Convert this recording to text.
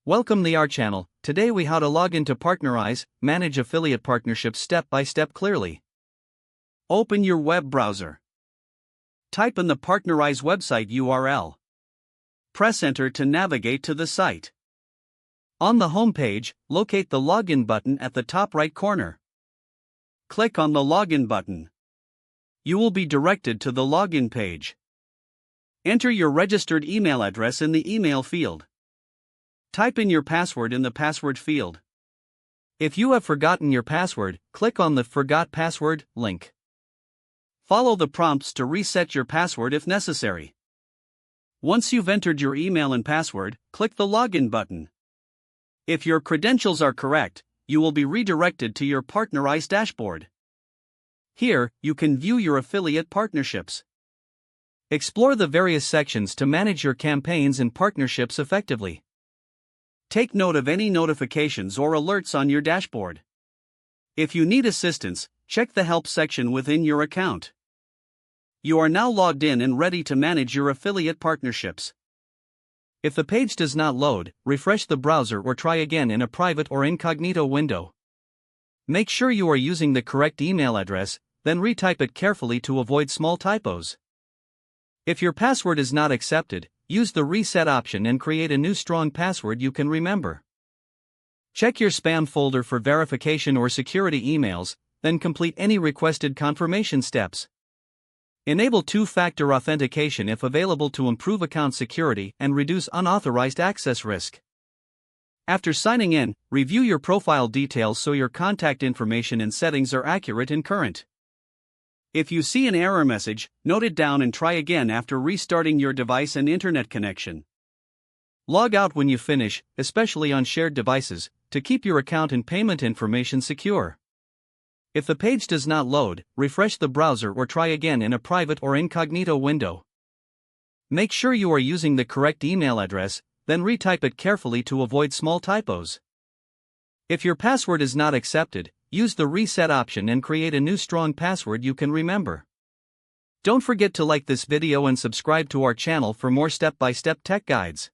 Welcome to our channel. Today we how to log into Partnerize, manage affiliate partnerships step by step clearly. Open your web browser. Type in the Partnerize website URL. Press enter to navigate to the site. On the home page, locate the login button at the top right corner. Click on the login button. You will be directed to the login page. Enter your registered email address in the email field. Type in your password in the password field. If you have forgotten your password, click on the Forgot Password link. Follow the prompts to reset your password if necessary. Once you've entered your email and password, click the Login button. If your credentials are correct, you will be redirected to your Partnerize dashboard. Here, you can view your affiliate partnerships. Explore the various sections to manage your campaigns and partnerships effectively. Take note of any notifications or alerts on your dashboard. If you need assistance, check the Help section within your account. You are now logged in and ready to manage your affiliate partnerships. If the page does not load, refresh the browser or try again in a private or incognito window. Make sure you are using the correct email address, then retype it carefully to avoid small typos. If your password is not accepted, use the reset option and create a new strong password you can remember. Check your spam folder for verification or security emails, then complete any requested confirmation steps. Enable two-factor authentication if available to improve account security and reduce unauthorized access risk. After signing in, review your profile details so your contact information and settings are accurate and current. If you see an error message, note it down and try again after restarting your device and internet connection. Log out when you finish, especially on shared devices, to keep your account and payment information secure. If the page does not load, refresh the browser or try again in a private or incognito window. Make sure you are using the correct email address, then retype it carefully to avoid small typos. If your password is not accepted, use the reset option and create a new strong password you can remember. Don't forget to like this video and subscribe to our channel for more step-by-step tech guides.